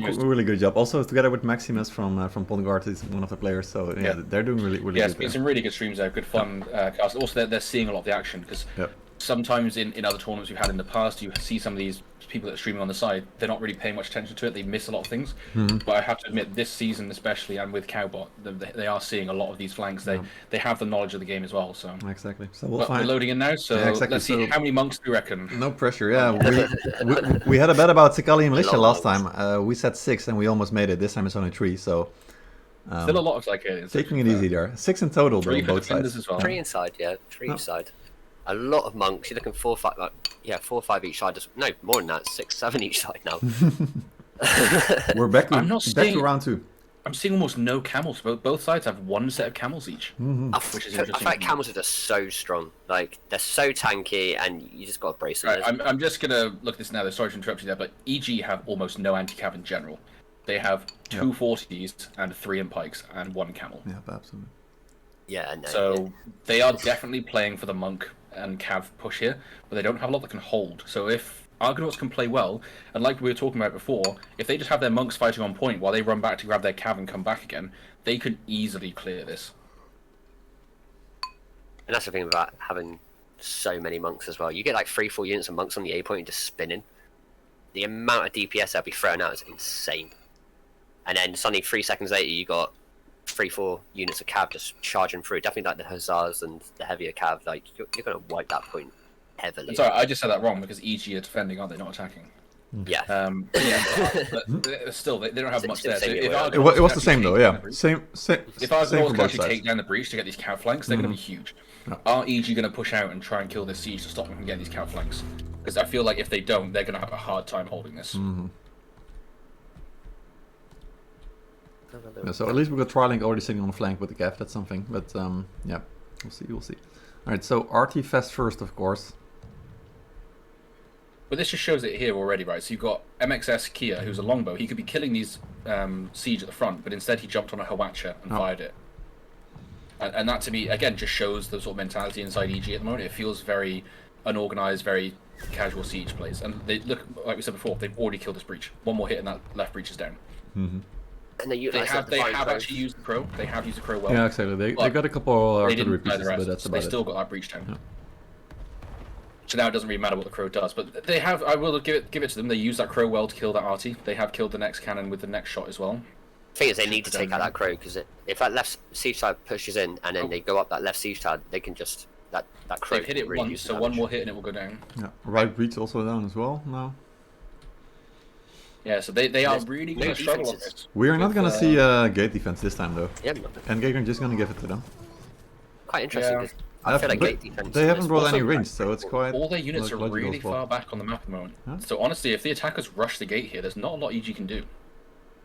really good job. Also, together with Maximus from Polgard is one of the players. So yeah, they're doing really good. Yeah, it's been some really good streams there. Good fun cast. Also, they're seeing a lot of the action because sometimes in other tournaments we've had in the past, you see some of these people that are streaming on the side. They're not really paying much attention to it. They miss a lot of things. But I have to admit, this season especially, and with Cowbot, they are seeing a lot of these flanks. They have the knowledge of the game as well. So exactly. So we're loading in now. So let's see how many monks do you reckon. No pressure. Yeah, we had a bet about Sikali and Militia last time. We said 6 and we almost made it. This time it's only 3. So still a lot of Psychedians. Taking it easy there. 6 in total, though, both sides. As well. 3 inside, yeah. 3 each side. A lot of monks. You're looking 4 or 5, like, 4 or 5 each side. No, more than that. 6, 7 each side now. We're back to round 2. I'm seeing almost no camels. Both sides have one set of camels each. Which is interesting. I feel like camels are just so strong. Like, they're so tanky, and you just got to brace them. Right, I'm just going to look at this now. Sorry to interrupt you there, but EG have almost no anti-cav in general. They have 2 40s and 3 in pikes and 1 camel. Yeah, absolutely. Yeah, no. So they are definitely playing for the monk and cav push here, but they don't have a lot that can hold. So if Argonauts can play well, and like we were talking about before, if they just have their monks fighting on point while they run back to grab their cav and come back again, they could easily clear this. And that's the thing about having so many monks as well. You get like 3-4 units of monks on the A point and just spinning. The amount of DPS they'll be throwing out is insane. And then suddenly 3 seconds later you got 3-4 units of cav just charging through. Definitely like the hussars and the heavier cav. Like you're going to wipe that point heavily. Sorry, I just said that wrong because EG are defending, aren't they? Not attacking. Yeah. But still, they don't have much there. So it was the same though. Yeah. Same. If Argonauts can actually take down the breach to get these cav flanks, they're going to be huge. Are EG going to push out and try and kill this siege to stop them from getting these cav flanks? Because I feel like if they don't, they're going to have a hard time holding this. Yeah, so at least we got Trilink already sitting on the flank with the cav. That's something. But yeah, we'll see. All right. So RT Fest first, of course. But this just shows it here already, right? So you've got MXS Kia, who's a longbow. He could be killing these siege at the front, but instead he jumped on a Hawatcha and fired it. And that, to me, again, just shows the sort of mentality inside EG at the moment. It feels very unorganized, very casual siege plays. And they look, like we said before, they've already killed this breach. One more hit and that left breach is down. And they have actually used the crow. They have used the crow well. Yeah, exactly. They got a couple artillery pieces, but that's about it. They still got that breach down. Yeah. So now it doesn't really matter what the crow does, but they have. I will give it to them. They use that crow well to kill that arty. They have killed the next cannon with the next shot as well. The thing is, they need to take out that crow because if that left siege side pushes in and then they go up that left siege side, they can just that crow. They've hit it really once, so one more hit and it will go down. Yeah, right breach also down as well now. Yeah, so they are really going to struggle on this. We are not going to see gate defense this time though. Yeah, ENDGEGNER just going to give it to them. Quite interesting. I feel like gate defense. They haven't brought any range, so it's quite. All their units are really far back on the map at the moment. Huh? So honestly, if the attackers rush the gate here, there's not a lot EG can do.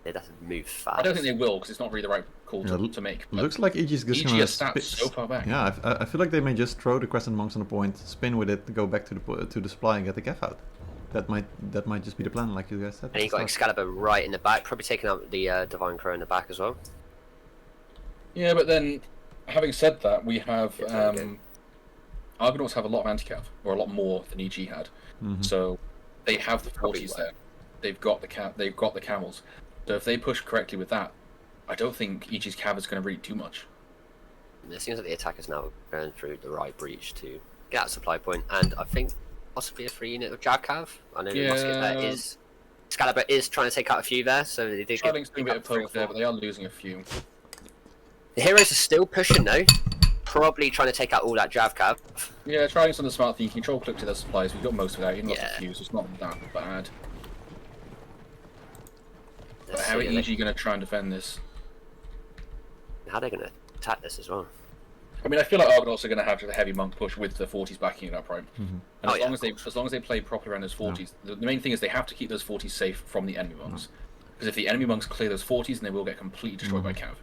They have to move fast. I don't think they will because it's not really the right call to make. Looks like EG is just going to stats so far back. Yeah, I feel like they may just throw the Crescent Monks on the point, spin with it, go back to the supply and get the Geth out. That might just be the plan, like you guys said. And you got Excalibur right in the back, probably taking out the Divine Crow in the back as well. Yeah, but then, having said that, we have Argonauts have a lot of anti-cav, or a lot more than EG had. So they have the 40s there. They've got the camels. So if they push correctly with that, I don't think EG's cav is going to really do much. It seems like the attackers now going through the right breach to get out supply point, and I think possibly a 3 unit of Jav cav. I know the musket there is. Excalibur is trying to take out a few there, so they did get a bit of poke there, but they are losing a few. The heroes are still pushing though, probably trying to take out all that Jav cav. Yeah, trying some of the smart thing. You can control click to their supplies. We've got most of it out. Even lost a few, so it's not that bad. But how are EG going to try and defend this? How are they going to attack this as well? I mean, I feel like Argonauts are going to have a heavy monk push with the 40s backing it up, right? And as long as they play properly around those 40s, the main thing is they have to keep those 40s safe from the enemy monks. Because if the enemy monks clear those 40s, then they will get completely destroyed by cav.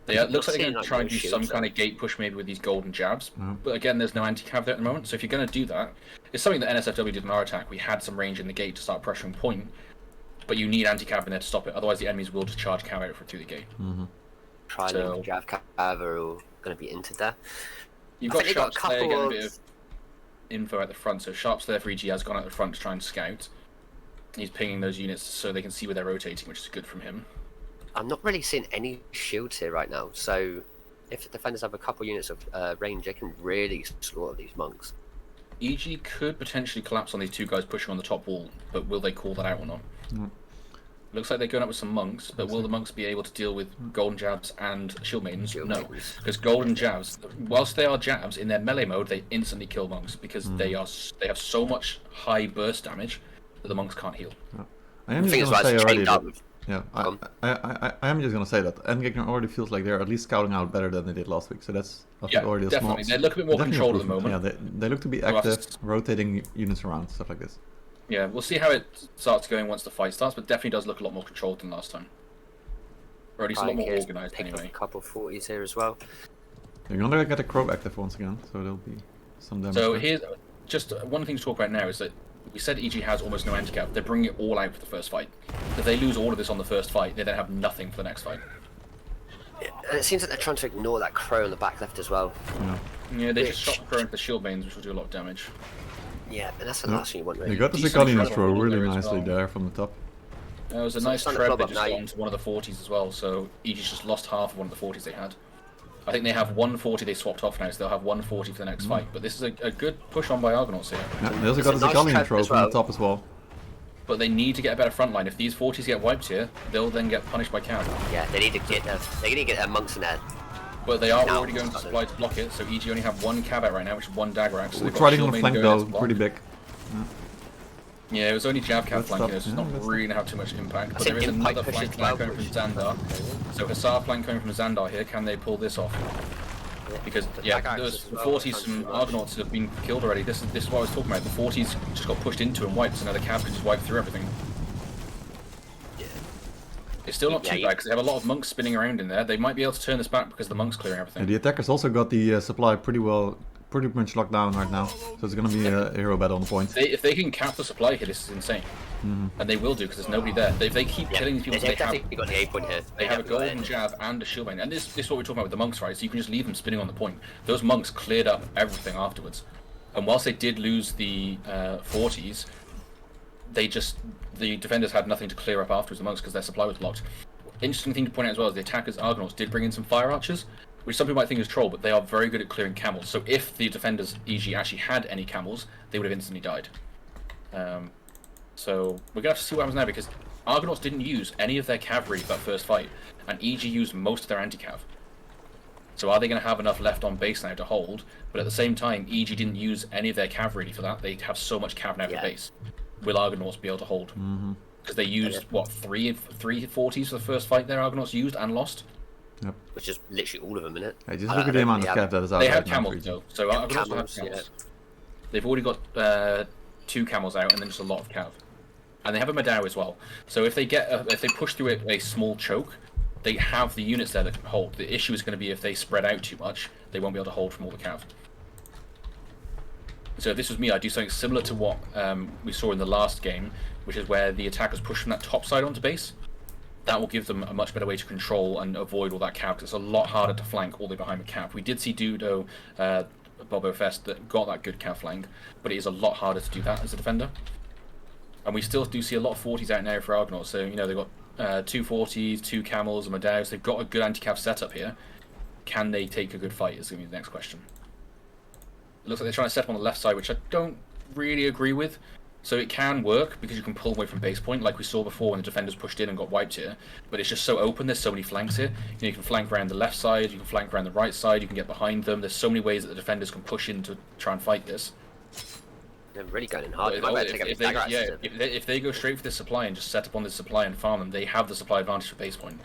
It looks like they're going to try and do some kind of gate push maybe with these golden jabs. But again, there's no anti-cav there at the moment. So if you're going to do that, it's something that NSFW did in our attack. We had some range in the gate to start pressuring point. But you need anti-cav in there to stop it. Otherwise, the enemies will just charge cav out through the gate. Trilink and Jav cav are all going to be into there. You've got Sharps there getting a bit of info at the front. So Sharps there for EG has gone out the front to try and scout. He's pinging those units so they can see where they're rotating, which is good from him. I'm not really seeing any shields here right now, so if the defenders have a couple units of range, they can really slaughter these monks. EG could potentially collapse on these two guys pushing on the top wall, but will they call that out or not? No. Looks like they're going up with some monks, but will the monks be able to deal with golden jabs and shield maidens? No, because golden jabs, whilst they are jabs, in their melee mode they instantly kill monks because they have so much high burst damage that the monks can't heal. Yeah. I am just gonna say already that, yeah, I am just gonna say that ENDGEGNER already feels like they're at least scouting out better than they did last week. So that's already a definitely. small. They look a bit more controlled at the moment. Yeah, they look to be active, rotating units around, stuff like this. Yeah, we'll see how it starts going once the fight starts, but definitely does look a lot more controlled than last time. Or at least a lot more organised anyway. A couple of 40s here as well. You're gonna get a crow active once again, so there'll be some damage. So here's just one thing to talk about now is that we said EG has almost no anti-cap. They're bringing it all out for the first fight. If they lose all of this on the first fight, they then have nothing for the next fight. And it seems like they're trying to ignore that crow on the back left as well. Yeah, they just shot the crow into the shield mains, which will do a lot of damage. Yeah, and that's the last thing you want really. You got the Zirconians throw really nicely there from the top. It was a nice trap they just got onto one of the 40s as well, so EG's just lost half of one of the 40s they had. I think they have 140 they swapped off now, so they'll have 140 for the next fight. But this is a good push on by Argonauts here. Yeah, they also got a Zirconian throw from the top as well. But they need to get a better front line. If these 40s get wiped here, they'll then get punished by Cav. Yeah, they need to get their monks in there. But they are already going to supply to block it, so EG only have one Cav out right now, which is one dagger axe. So we're riding on the flank though, pretty big. Yeah, it was only jab Cav flank here, so it's not really going to have too much impact. But there is another flank coming from Xandar. So Hussar flank coming from Xandar here, can they pull this off? Because, yeah, those 40s from Argonauts have been killed already. This is what I was talking about. The 40s just got pushed into and wiped, so now the Cav can just wipe through everything. It's still not too bad, because they have a lot of monks spinning around in there. They might be able to turn this back because the monks clearing everything. And the attackers also got the supply pretty much locked down right now. So it's going to be a hero battle on the point. If they can cap the supply here, this is insane. And they will do, because there's nobody there. If they keep killing these people, got the A point here. They have a golden jab and a shield main. And this is what we're talking about with the monks, right? So you can just leave them spinning on the point. Those monks cleared up everything afterwards. And whilst they did lose the 40s, the defenders had nothing to clear up afterwards, the monks, because their supply was blocked. Interesting thing to point out as well is the attackers, Argonauts, did bring in some fire archers, which some people might think is troll, but they are very good at clearing camels. So if the defenders, EG, actually had any camels, they would have instantly died. So we're going to have to see what happens now, because Argonauts didn't use any of their cavalry for that first fight, and EG used most of their anti-cav. So are they going to have enough left on base now to hold? But at the same time, EG didn't use any of their cavalry for that. They have so much cav now for base. Will Argonauts be able to hold? Because they used, what, three 40s for the first fight their Argonauts used and lost? Yep. Which is literally all of them, isn't it? Hey, just look at the amount of cav that is out. They have camels though, so Argonauts have camels. Yeah. They've already got 2 camels out and then just a lot of cav. And they have a Madao as well. So if they push through a small choke, they have the units there that can hold. The issue is going to be if they spread out too much, they won't be able to hold from all the cav. So if this was me, I'd do something similar to what we saw in the last game, which is where the attackers push from that top side onto base. That will give them a much better way to control and avoid all that cav, because it's a lot harder to flank all the way behind the cav. We did see Dudo, Bobo Fest, that got that good cav flank, but it is a lot harder to do that as a defender. And we still do see a lot of 40s out now for Argonauts, so, you know, they've got 2 40s, 2 camels, and Madaus. They've got a good anti-cav setup here. Can they take a good fight is going to be the next question. It looks like they're trying to set up on the left side, which I don't really agree with. So it can work because you can pull away from base point, like we saw before when the defenders pushed in and got wiped here. But it's just so open, there's so many flanks here. You can flank around the left side, you can flank around the right side, you can get behind them. There's so many ways that the defenders can push in to try and fight this. They're really going in hard. If they go straight for this supply and just set up on this supply and farm them, they have the supply advantage for base point.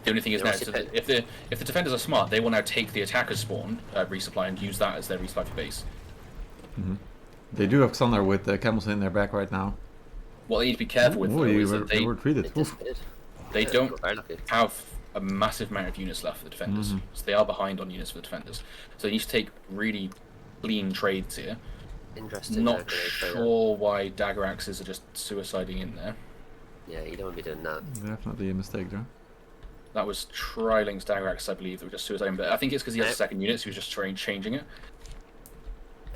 The only thing is now, so if the defenders are smart, they will now take the attacker's spawn resupply and use that as their resupply for base. They do have Xandar with camels in their back right now. What they need to be careful with though, is that they were treated. They don't have a massive amount of units left for the defenders, so they are behind on units for the defenders. So they need to take really clean trades here. Interesting. Not sure why dagger axes are just suiciding in there. Yeah, you don't want to be doing that. Definitely a mistake there. That was Trilink's dagger axe, I believe, that were just suiciding, but I think it's because he has a second unit, so he was just changing it.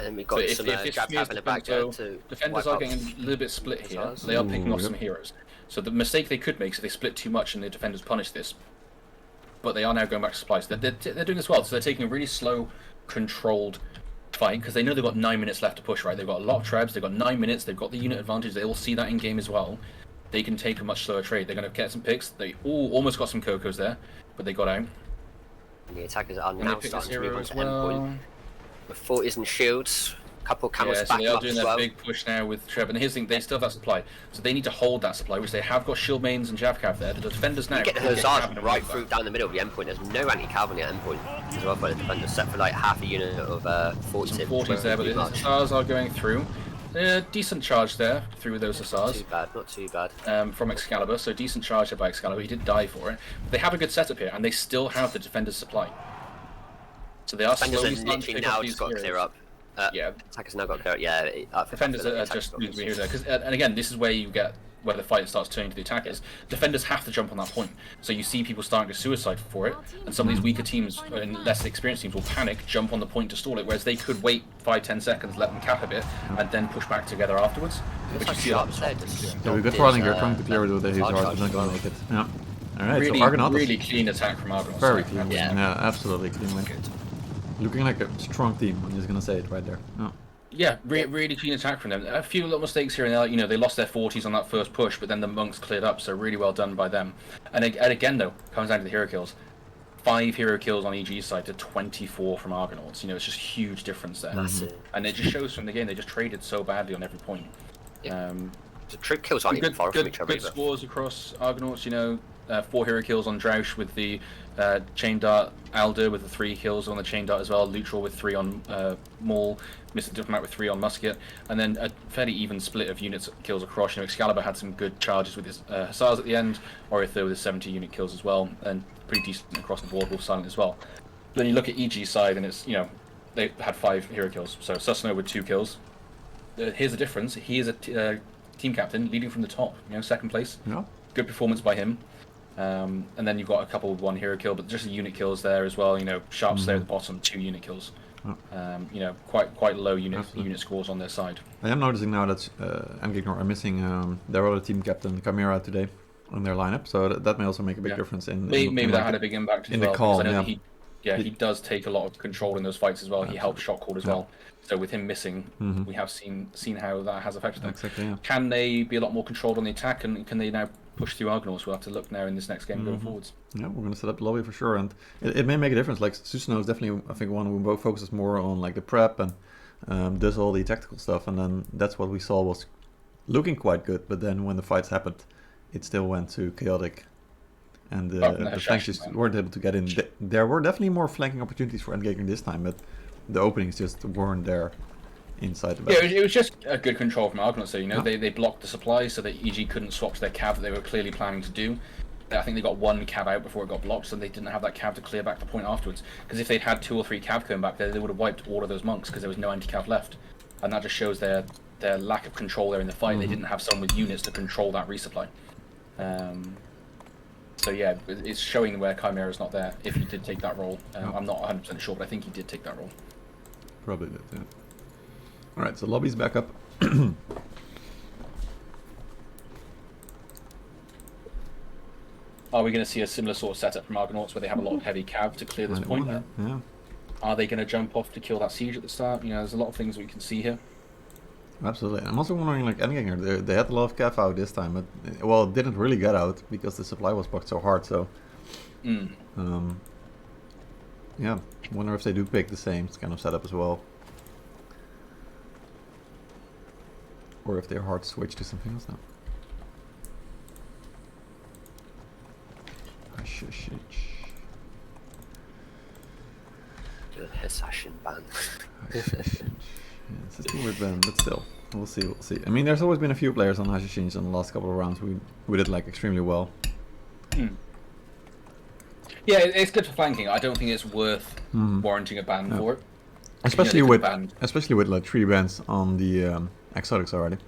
And we've got some jab in the back to defenders are getting a little bit split here. They are picking off some heroes. So the mistake they could make is if they split too much and the defenders punish this. But they are now going back to supplies. They're doing this well. So they're taking a really slow, controlled fight because they know they've got 9 minutes left to push. Right? They've got a lot of trebs. They've got 9 minutes. They've got the unit advantage. They all see that in game as well. They can take a much slower trade. They're going to get some picks. They almost got some Cocos there, but they got out. And the attackers are now starting to move on to endpoint. With 40s and shields. Couple camels back so they are up doing as that big push now with Treb, and here's the thing, they still have that supply, so they need to hold that supply, which they have got shield mains and Javcav there. The defenders now you get the Hussars right through down the middle of the endpoint. There's no anti-cav on the endpoint as well by the defenders, set for like half a unit of 40s. Some 40s there, but the Hussars are going through. Decent charge there through those Hussars. Not too bad. From Excalibur, so decent charge there by Excalibur. He did die for it. But they have a good setup here, and they still have the defenders' supply. So they are slowly starting to pick up these got clear up. Attackers now got clear up. Yeah, defenders are just losing here there. And again, this is where you get where the fight starts turning to the attackers. Defenders have to jump on that point. So you see people starting to suicide for it, and some of these weaker teams and less experienced teams will panic, jump on the point to stall it, whereas they could wait 5-10 seconds, let them cap a bit, and then push back together afterwards. Which you see a lot Yeah, we've got running here, trying to clear with the Hussars, but not going to make it. Yeah. Alright, really, so Argonautes. Really clean attack from Argonautes. Very clean. Yeah, absolutely clean win. Looking like a strong team, I'm just going to say it right there. Oh. Yeah, really clean attack from them. A few little mistakes here and there, you know, they lost their 40s on that first push, but then the monks cleared up, so really well done by them. And again, though, comes down to the hero kills. 5 hero kills on EG's side to 24 from Argonauts. You know, it's just huge difference there. And it just shows from the game, they just traded so badly on every point. The trick kills aren't even far from each other. Good scores across Argonauts, you know. 4 hero kills on Droush with the chain dart, Alder with the 3 kills on the chain dart as well, Lutral with 3 on Maul, Mr. Diplomat with 3 on Musket, and then a fairly even split of units kills across. You know, Excalibur had some good charges with his Hussars at the end, Orither with his 70 unit kills as well, and pretty decent across the board with Silent as well. Then you look at EG's side and it's, you know, they had 5 hero kills, so Susno with 2 kills. Here's the difference, he is a team captain leading from the top, you know, 2nd place. Yeah. Good performance by him. And then you've got a couple with 1 hero kill, but just the unit kills there as well. You know, Sharps there at the bottom, 2 unit kills. You know, quite low unit scores on their side. I am noticing now that ENDGEGNER are missing their other team captain Chimera today on their lineup, so that may also make a big difference in maybe that had a big impact as well. The call. He does take a lot of control in those fights as well. He helps shot call as well. So with him missing, we have seen how that has affected them. Exactly. Yeah. Can they be a lot more controlled on the attack, and can they now push through Argonauts? We'll have to look now in this next game going forwards. Yeah, we're going to set up the lobby for sure, and it may make a difference. Like Susano is definitely, I think, one who focuses more on like the prep and does all the tactical stuff, and then that's what we saw was looking quite good. But then when the fights happened, it still went to chaotic, and the flanks just weren't able to get in. There were definitely more flanking opportunities for ENDGEGNER this time, but the openings just weren't there inside the battle. Yeah, it was just a good control from Argonauts. So, you know, they blocked the supplies so that EG couldn't swap to their cav that they were clearly planning to do. I think they got 1 cav out before it got blocked, so they didn't have that cav to clear back the point afterwards. Because if they'd had 2 or 3 cav coming back there, they would have wiped all of those monks because there was no anti-cav left. And that just shows their lack of control there in the fight. They didn't have someone with units to control that resupply. So yeah, it's showing where Chimera's not there, if he did take that role. I'm not 100% sure, but I think he did take that role. Probably did, yeah. Alright, so lobby's back up. Are we going to see a similar sort of setup from Argonauts where they have a lot of heavy cav to clear this point? Yeah. Are they going to jump off to kill that siege at the start? You know, there's a lot of things we can see here. Absolutely. I'm also wondering, like, ENDGEGNER, they had a lot of cav out this time, but, well, it didn't really get out because the supply was blocked so hard, so... yeah, wonder if they do pick the same kind of setup as well. Or if they're hard to switch to something else now. Assassin ban. It's a keyword ban, but still, we'll see. I mean, there's always been a few players on Hashishins in the last couple of rounds who did like extremely well. Yeah, it's good for flanking. I don't think it's worth warranting a ban for it. Especially with like 3 bans on the exotics already.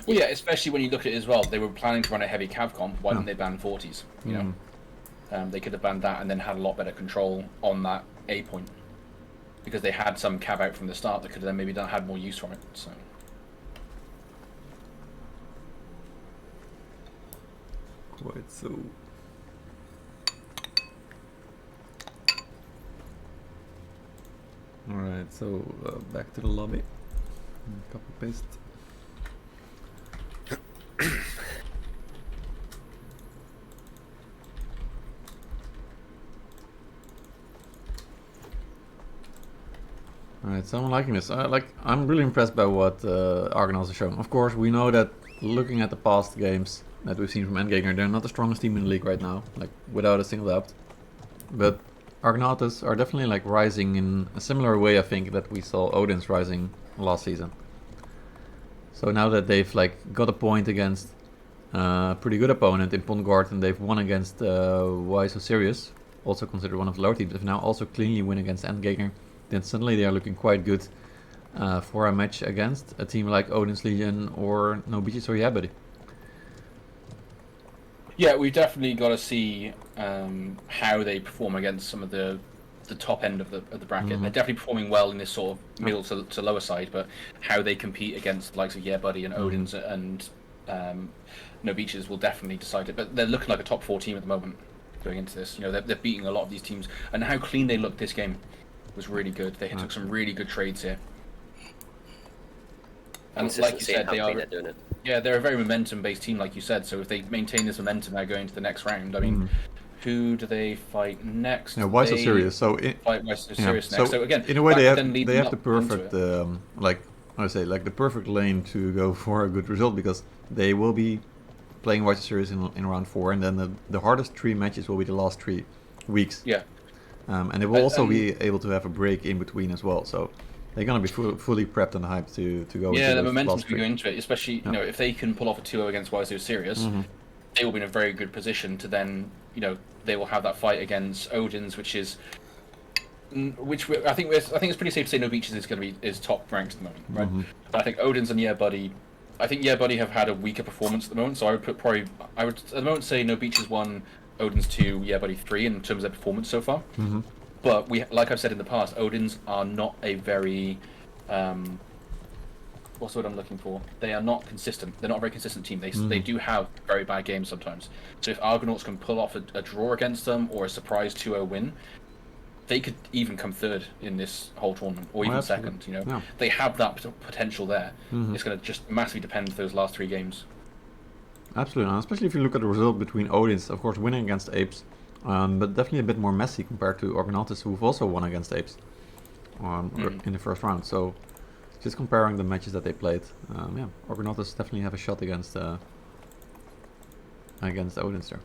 Well, yeah, especially when you look at it as well. They were planning to run a heavy cav comp. Why didn't they ban 40s? You know, they could have banned that and then had a lot better control on that A point. because they had some cab out from the start that could have then maybe had more use from it. So. Quite so. Alright, so back to the lobby. Copy paste. Alright, so I'm liking this. I'm really impressed by what Argonautes are showing. Of course, we know that looking at the past games that we've seen from ENDGEGNER, they're not the strongest team in the league right now, like without a single doubt. But Argonautes are definitely like rising in a similar way, I think, that we saw Odin's rising last season. So now that they've like got a point against a pretty good opponent in Pondgard, and they've won against Why So Serious, also considered one of the lower teams, if now also cleanly win against ENDGEGNER, then suddenly they are looking quite good for a match against a team like Odin's Legion or No Beaches or Yeah Buddy. Yeah, we've definitely got to see how they perform against some of the top end of the bracket. They're definitely performing well in this sort of middle to lower side, but how they compete against the likes of Yeah Buddy and Odin's and No Beaches will definitely decide it. But they're looking like a top 4 team at the moment going into this. You know, they're beating a lot of these teams, and how clean they looked this game was really good. They took some really good trades here. And like you said, they're a very momentum-based team, like you said. So if they maintain this momentum now going into the next round, I mean, who do they fight next? Yeah, Why So Serious? So fight Why So Serious next. So again, in a way, they have the perfect like I say, like the perfect lane to go for a good result, because they will be playing Why So Serious in round 4, and then the hardest 3 matches will be the last 3 weeks. Yeah. And they will also be able to have a break in between as well. So they're going to be fully prepped and hyped to go. Yeah, into the those momentum last to go into it, especially you know, if they can pull off a 2-0 against Why So Serious, they will be in a very good position to then, you know, they will have that fight against Odin's, which is, I think it's pretty safe to say No Beaches is top ranked at the moment, right? But I think Odin's and Yeah Buddy, I think Yeah Buddy have had a weaker performance at the moment, so I would at the moment say No Beaches 1, Odin's 2, Yeah Buddy 3 in terms of their performance so far. But like I've said in the past, Odin's are not a very what's the word I'm looking for? They are not consistent. They're not a very consistent team. They do have very bad games sometimes. So if Argonauts can pull off a draw against them or a surprise 2-0 win, they could even come third in this whole tournament, or even second. You know, they have that potential there. It's going to just massively depend on those last 3 games. Absolutely, especially if you look at the result between Odin's, of course, winning against Apes, but definitely a bit more messy compared to Argonautes, who've also won against Apes in the first round. So just comparing the matches that they played, yeah, Argonautes definitely have a shot against Odin's there.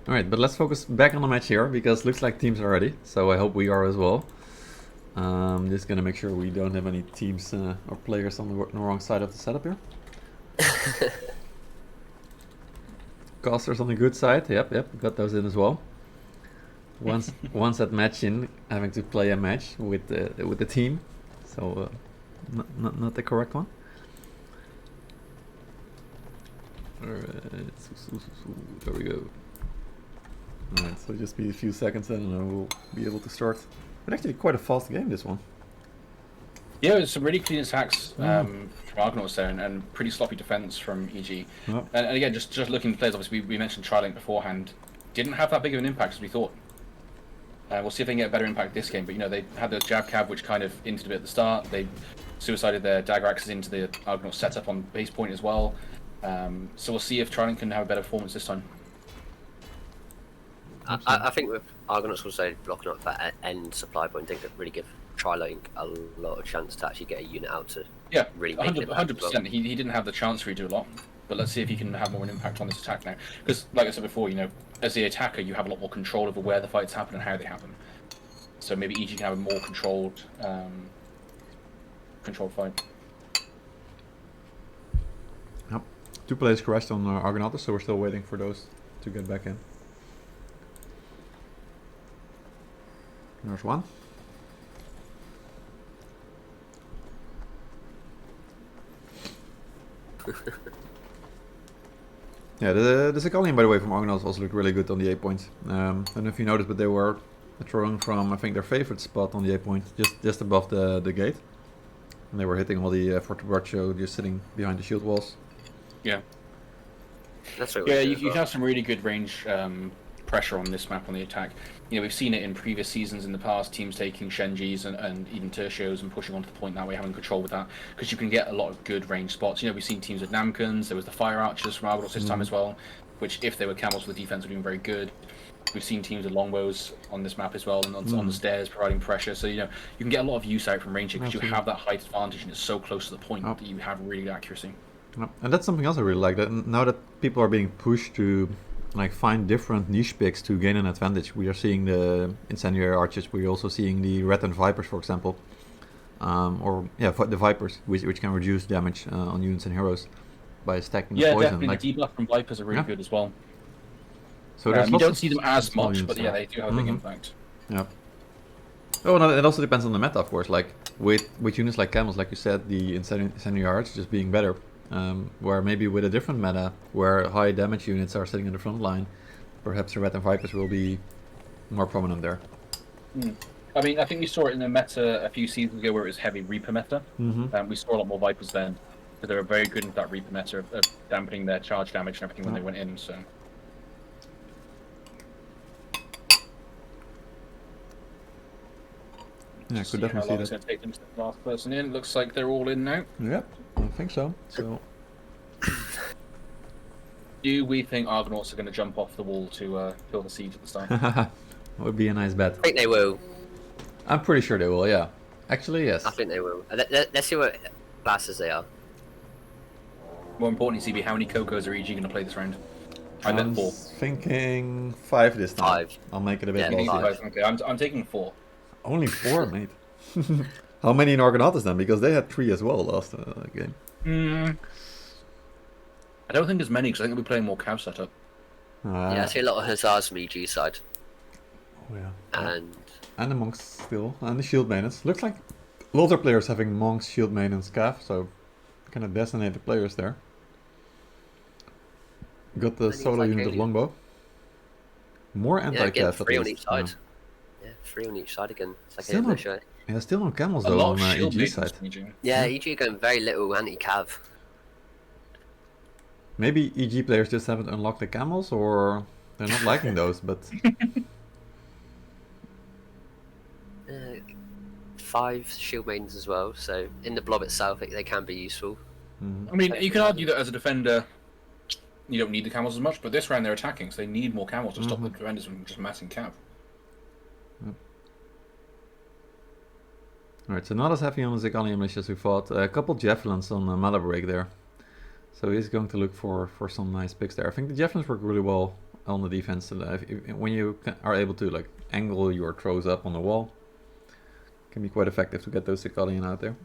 Alright, but let's focus back on the match here, because looks like teams are ready, so I hope we are as well. Just gonna make sure we don't have any teams or players on the wrong side of the setup here. Casters on the good side, yep, got those in as well. Once that match in, having to play a match with the team, so not the correct one. Alright, there we go. Alright, so just be a few seconds and we'll be able to start. But actually quite a fast game, this one. Yeah, there's some really clean attacks from Argonauts there, and pretty sloppy defense from EG. And again, just looking at the players, obviously we mentioned Trilink beforehand, didn't have that big of an impact as we thought. We'll see if they can get a better impact this game, but you know, they had the jab cab, which kind of hinted a bit at the start. They suicided their dagger axes into the Argonaut setup on base point as well. So we'll see if Trilink can have a better performance this time. I think with Argonauts also blocking up that end supply point, they could really give Trilink a lot of chance to actually get a unit out to really make 100%. Well. He didn't have the chance to do a lot, but let's see if he can have more of an impact on this attack now. Because, like I said before, you know, as the attacker, you have a lot more control over where the fights happen and how they happen. So maybe EG can have a more controlled fight. Yep. 2 players crashed on Argonautes, so we're still waiting for those to get back in. There's one. Yeah, the Sicalian, by the way, from Argonauts also looked really good on the 8 points. I don't know if you noticed, but they were throwing from, I think, their favorite spot on the A point, just above the gate. And they were hitting all the Fortebraccio just sitting behind the shield walls. Yeah. That's what Yeah, you have some really good range pressure on this map on the attack. You know, we've seen it in previous seasons in the past, teams taking Shenjis and even Tertios and pushing onto the point that way, having control with that, because you can get a lot of good range spots. You know, we've seen teams with Namkans, there was the Fire Archers from Argonautes this time as well, which if they were camels for the defense were doing very good. We've seen teams with longbows on this map as well, and on the stairs providing pressure. So, you know, you can get a lot of use out from range because you have that height advantage and it's so close to the point that you have really good accuracy. And that's something else I really like. That now that people are being pushed to like find different niche picks to gain an advantage, we are seeing the incendiary archers. We're also seeing the red and vipers, for example, the vipers, which can reduce damage on units and heroes by stacking the poison. Yeah, definitely. The debuff from vipers are really good as well. So you don't see them as much, but yeah, they do have a big impact. Yeah. Oh, no, it also depends on the meta, of course. Like with units like camels, like you said, the incendiary archers just being better. Where maybe with a different meta, where high damage units are sitting in the front line, perhaps the red and vipers will be more prominent there. I mean, I think we saw it in the meta a few seasons ago where it was heavy Reaper meta. We saw a lot more vipers then, because they were very good in that Reaper meta of dampening their charge damage and everything when they went in. So. Yeah, I could definitely see that. It's going to take them to the last person in. Looks like they're all in now. Yep, I think so. Do we think Argonauts are going to jump off the wall to kill the siege at the start? That would be a nice bet. I think they will. I'm pretty sure they will, yeah. Actually, yes. I think they will. Let's see what classes they are. More importantly, CB, how many Cocos are EG going to play this round? I'm 4. thinking 5 this time. 5. I'll make it a bit ballsy. Okay, I'm taking 4. Only 4, mate. How many in Argonautes then? Because they had 3 as well last game. I don't think there's many, because I think we'll be playing more cav setup. Yeah, I see a lot of Hussars from EG side. Oh yeah. And the monks still, and the shield maintenance. Looks like lots of players having monks, shield maintenance, cav, so kind of designated players there. Got the solo unit of longbow. More anti-cav. 3 on each side. Yeah, 3 on each side again. It's like still on camels though on EG side. Yeah, EG going very little anti-cav. Maybe EG players just haven't unlocked the camels, or they're not liking those, but... 5 shield maidens as well, so in the blob itself they can be useful. I mean, you can argue that as a defender you don't need the camels as much, but this round they're attacking, so they need more camels to stop the defenders from just massing cav. Alright, so not as heavy on the Zicalian militia as we thought. A couple javelins on Malabreak there. So he's going to look for some nice picks there. I think the javelins work really well on the defense. When you are able to like angle your throws up on the wall, can be quite effective to get those Zicalian out there.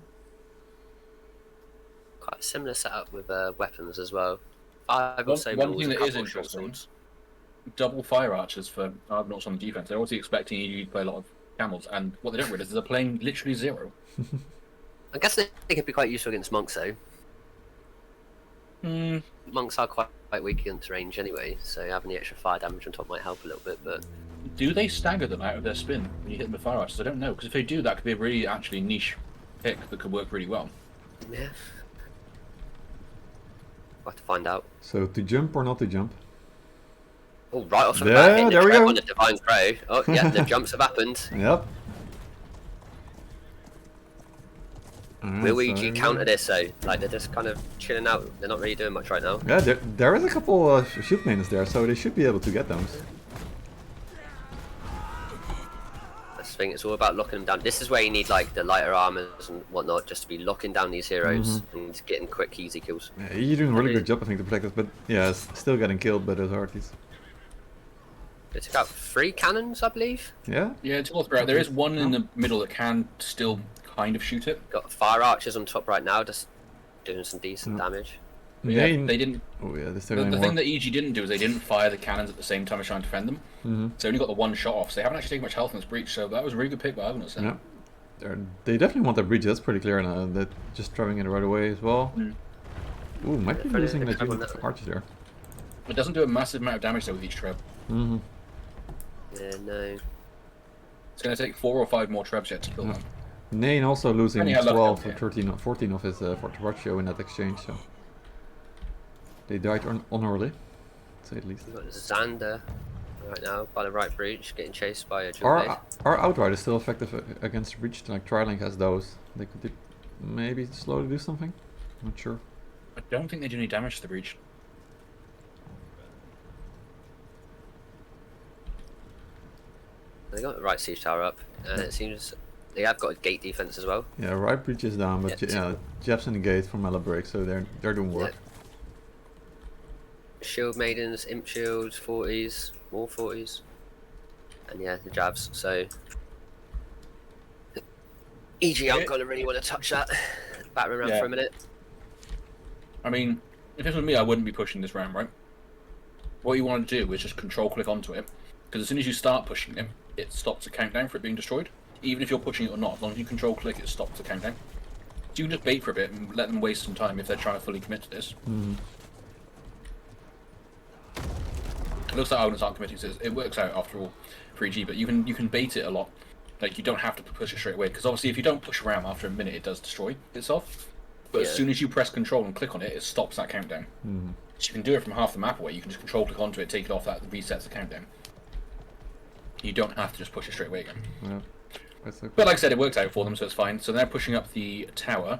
Quite a similar setup with weapons as well. One thing that is interesting, double fire archers for Argonauts on the defense. They're obviously expecting you to play a lot of camels, and what they don't realize is they're playing literally 0. I guess they could be quite useful against monks though. Monks are quite weak against range anyway, so having the extra fire damage on top might help a little bit. But do they stagger them out of their spin when you hit them with fire archers? I don't know, because if they do, that could be a really actually niche pick that could work really well. Yeah. We'll have to find out. So to jump or not to jump? Oh, right off the bat, there we go. On the divine throw. Oh, yeah, the jumps have happened. Yep. Right, Will EG counter this though? Like they're just kind of chilling out. They're not really doing much right now. Yeah, there is a couple shield maintenance there, so they should be able to get those. That's the thing. It's all about locking them down. This is where you need like the lighter armors and whatnot, just to be locking down these heroes and getting quick, easy kills. Yeah, you're doing a really good job, I think, to protect us, but yeah, still getting killed by those arties. They took out 3 cannons, I believe. Yeah. Yeah, it's all throughout. There is one in the middle that can still kind of shoot it. Got fire archers on top right now, just doing some decent damage. Yeah, they didn't. Oh yeah, the thing that EG didn't do is they didn't fire the cannons at the same time as trying to defend them. So they only got the one shot off. So they haven't actually taken much health in this breach. So that was a really good pick by Argonautes. Yeah. They definitely want that breach. That's pretty clear now. They're just throwing it right away as well. Ooh, might be losing that unit of archers there. It doesn't do a massive amount of damage though with each trap. Yeah, no. It's going to take 4 or 5 more trebs yet to kill them. Nane also losing And he had luck 12 down or here. 13 or 14 of his Fortratio in that exchange, so they died honorably, to say the least. We've got Xander right now by the right breach, getting chased by a jewel blade. Are Outriders still effective against breach? Like Trilink has those. They could maybe slowly do something? Not sure. I don't think they do any damage to the breach. They got the right siege tower up, and it seems they have got a gate defense as well. Yeah, right breach is down, but yeah, Jeff's in the gate from Malabreak, so they're doing work. Yeah. Shield maidens, imp shields, 40s, more 40s, and yeah, the jabs. So EG aren't gonna really want to touch that. Battering around for a minute. I mean, if it was me, I wouldn't be pushing this round, right? What you want to do is just control click onto it, because as soon as you start pushing it, it stops the countdown for it being destroyed. Even if you're pushing it or not, as long as you control click, it stops the countdown. So you can just bait for a bit and let them waste some time if they're trying to fully commit to this. It looks like Argonautes aren't committing to this. It works out after all for EG, but you can bait it a lot. Like, you don't have to push it straight away, because obviously if you don't push around after a minute, it does destroy itself. But as soon as you press control and click on it, it stops that countdown. So you can do it from half the map away. You can just control click onto it, take it off, that resets the countdown. You don't have to just push it straight away again. Yeah. But like I said, it works out for them, so it's fine. So they're pushing up the tower.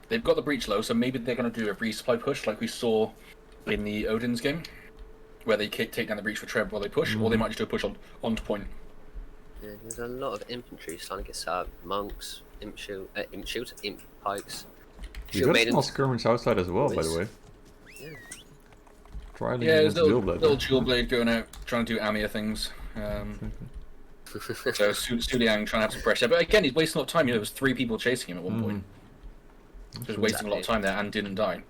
They've got the breach low, so maybe they're going to do a resupply push like we saw in the Odin's game, where they take down the breach for Treb while they push, or they might just do a push onto point. Yeah, there's a lot of infantry starting to get set up. Monks, imp shields, imp pikes. You got a small skirmish outside as well, by the way. Yeah. There's a little jewel blade going out, trying to do Amia things. So Suliang trying to have some pressure, but again, he's wasting a lot of time. You know, there was 3 people chasing him at one point. Just wasting a lot of time there and didn't die.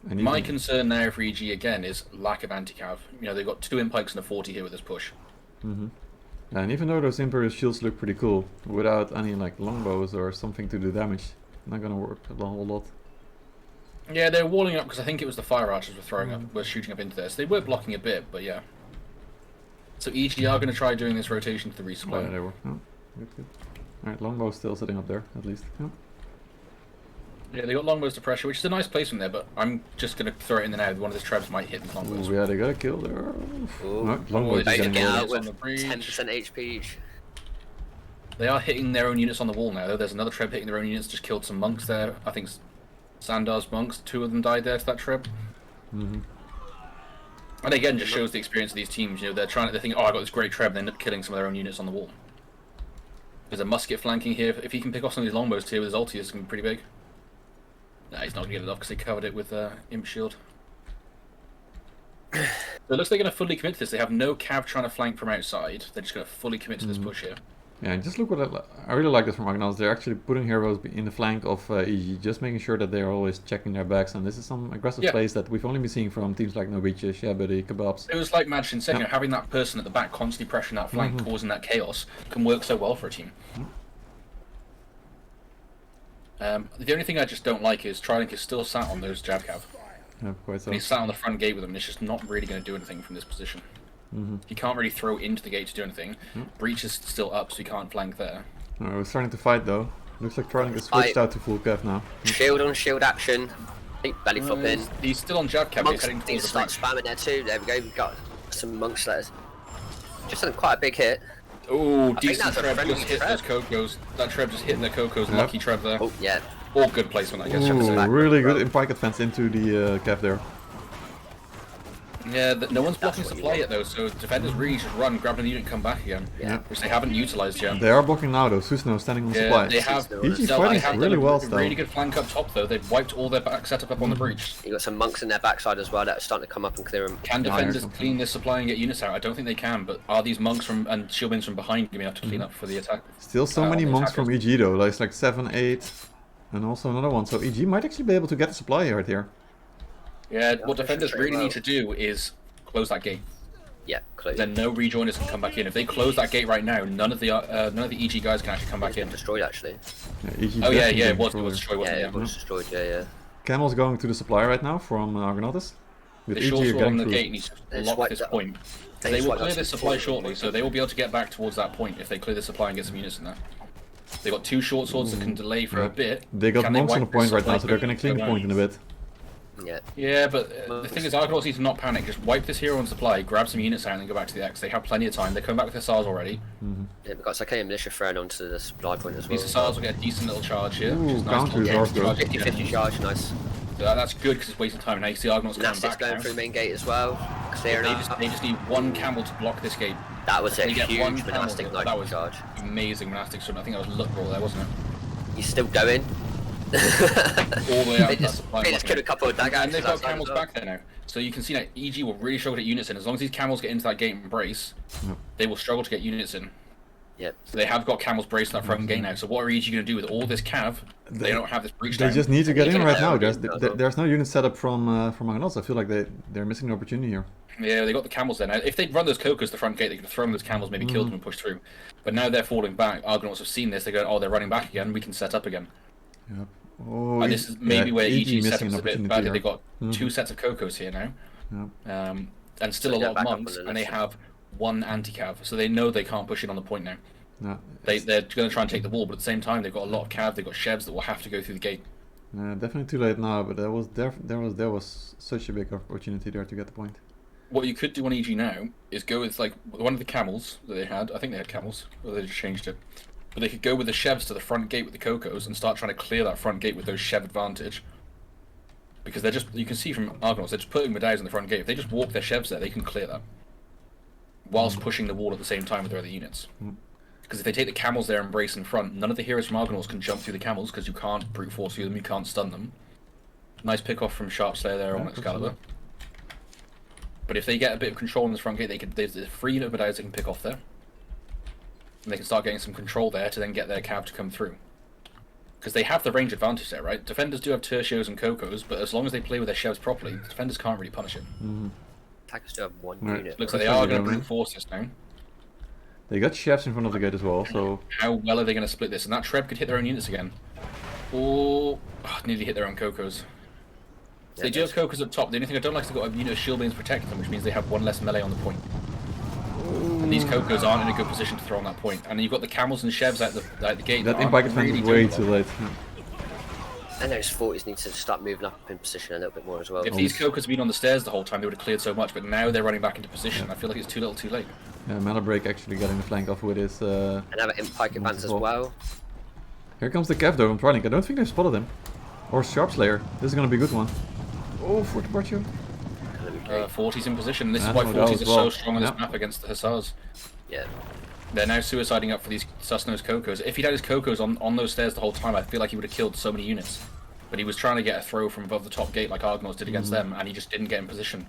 And my concern now for EG again is lack of anti-cav. You know, they've got 2 imp pikes and a 40 here with this push. And even though those Imperial shields look pretty cool, without any like longbows or something to do damage, not gonna work a whole lot. Yeah, they're walling up because I think it was the fire archers were shooting up into this. They were blocking a bit, but yeah. So EG are going to try doing this rotation to the resupply. Yeah, they were. Oh, good. Alright, longbow still sitting up there, at least. Yeah, they got longbows to pressure, which is a nice placement there, but I'm just going to throw it in there now. One of these trebs might hit the longbows. Ooh, yeah, they got a kill there. Longbows getting out with 10% HP each. They are hitting their own units on the wall now, though. There's another treb hitting their own units, just killed some monks there. I think Sandar's monks, 2 of them died there to that treb. And again, just shows the experience of these teams. You know, they're thinking, oh, I got this great treb, and they end up killing some of their own units on the wall. There's a musket flanking here. If he can pick off some of these longbows here with his ulti, it's going to be pretty big. Nah, he's not going to get it off because they covered it with imp shield. So it looks like they're going to fully commit to this. They have no cav trying to flank from outside. They're just going to fully commit to this push here. Yeah, and just look what I really like this from Argonautes. They're actually putting heroes in the flank of EG, just making sure that they're always checking their backs. And this is some aggressive plays that we've only been seeing from teams like Norwegian, Shabody, Kebabs. It was like Madsen said, you know, having that person at the back constantly pressuring that flank, causing that chaos, can work so well for a team. The only thing I just don't like is Trilink is still sat on those jab cav. Yeah, quite so. And he's sat on the front gate with them, and it's just not really going to do anything from this position. He can't really throw into the gate to do anything. Breach is still up, so he can't flank there. We're starting to fight though. Looks like Trilink is switched out to full cav now. Shield on shield action. Belly flop in. He's still on jab cav. Monks need to start spamming there too. There we go. We've got some monk slayers. Just done quite a big hit. Oh, decent treb just hit those Cocos. That treb just hit the Cocos. Lucky treb there. Oh, yeah. All good placement, I guess. Ooh, really good impike advance into the cav there. Yeah, no one's blocking supply yet though, so defenders really just run, grab the unit and come back again. Yeah. Which they haven't utilised yet. They are blocking now though, Susno standing on supply. They have. EG fighting really well still. Really good flank up top though, they've wiped all their back setup up on the breach. You got some monks in their backside as well that are starting to come up and clear them. Can defenders clean this supply and get units out? I don't think they can, but are these monks and shieldwings from behind going to have to clean up for the attack? Still so many monks from EG though, like 7, 8, and also another one, so EG might actually be able to get a supply right here. Yeah, what defenders really need to do is close that gate. Yeah, close. Then no rejoiners can come back in. If they close that gate right now, none of the EG guys can actually come back in. Destroyed actually. Yeah, it was destroyed. Yeah, it was destroyed. Yeah. Camel's going to the supply right now from Argonautes. With The EG, short you're sword on getting the through. gate needs to They lock swipe this that- point. they They will swipe clear that this to supply 40. shortly, so they will be able to get back towards that point if they clear the supply and get some units in there. They've got 2 short swords that can delay for a bit. They got Can monks on the wipe this point right supply now, so they're quickly? going to clean the They point in a bit. Yeah. Yeah, but the thing is, Argonauts need to not panic. Just wipe this hero on supply, grab some units out, and then go back to the X. They have plenty of time. They're coming back with their SARs already. Yeah, we've got Sakaya Militia thrown onto the supply point as well. These SARs will get a decent little charge here. which is Ooh, nice. counter is Yeah, Argo. 50-50 charge, nice. So that's good because it's wasting time. Now you see Argonauts coming Gymnastics back going now. through main gate as well. Clearing They up. just need one camel to block this gate. That was a They get huge one camel. monastic That knife was charge. amazing monastic sword. I think that was luck roll there, wasn't it? He's still going. All the way out. They That just supply killed a blocking it. couple of dagger And they've axes got outside camels as well. back there now. So you can see now EG will really struggle to get units in. As long as these camels get into that gate and brace, they will struggle to get units in. Yep. So they have got camels braced in that front gate now. So what are EG going to do with all this cav? They don't have this breach They down. just need to get in right now. There's There's no unit set up from Argonautes. I feel like they're missing an opportunity here. Yeah, they got the camels there now. If they'd run those Cocos the front gate, they could have thrown those camels, maybe killed them and pushed through. But now they're falling back. Argonauts have seen this. They go, oh, they're running back again. We can set up again. Yep. Oh, And this is maybe where EG set up missing is an a bit opportunity bad. here. They've got 2 sets of Cocos here now. Yep. And still So a they're lot of back up on monks, the and they left. have 1 anti-cav. So they know they can't push in on the point now. No, They're going to try and take the wall, but at the same time, they've got a lot of cav. They've got chevs that will have to go through the gate. definitely too late now, but there was such a big opportunity there to get the point. What you could do on EG now is go with like one of the camels that they had. I think they had camels, or they just changed it. But they could go with the chevs to the front gate with the Cocos and start trying to clear that front gate with those chev advantage. Because they're just, you can see from Argonauts, they're just putting Medailles in the front gate. If they just walk their chevs there, they can clear that. Whilst pushing the wall at the same time with their other units. Because if they take the camels there and brace in front, none of the heroes from Argonauts can jump through the camels because you can't brute force through them, you can't stun them. Nice pick off from Sharpslayer there on Excalibur. But if they get a bit of control in this front gate, there's a free unit of Medailles they can pick off there. And they can start getting some control there to then get their cav to come through. Because they have the range advantage there, right? Defenders do have Tertios and Cocos, but as long as they play with their chevs properly, defenders can't really punish it. Attackers do have 1 Right. unit. Looks like they That's are what going to they're brute force this now. They got chefs in front of the gate as well, so How well are they going to split this? And that Treb could hit their own units again. Oh, nearly hit their own Cocos. So they do have Cocos up top. The only thing I don't like is they've got a unit of shield beams protecting them, which means they have 1 less melee on the point. And these Cocos aren't in a good position to throw on that point. And then you've got the camels and chevs out the gate. that aren't impact defense really is way doing too well. late. And those 40s need to start moving up in position a little bit more as well. If these Cocos had been on the stairs the whole time, they would have cleared so much, but now they're running back into position. I feel like it's too little too late. Yeah, Mana Break actually getting the flank off with his. Another Imp Pike advance as well. Here comes the Cav though from Trilink. I don't think they've spotted him. Or Sharpslayer. This is gonna be a good one. Oh, for the Barcho. 40s in position. This is Yeah, why no doubt 40s as are well. so strong on this Yeah. map against the Hussars. Yeah. They're now suiciding up for these sus-nosed Cocos. If he'd had his Cocos on those stairs the whole time, I feel like he would have killed so many units. But he was trying to get a throw from above the top gate like Argonauts did against them, and he just didn't get in position.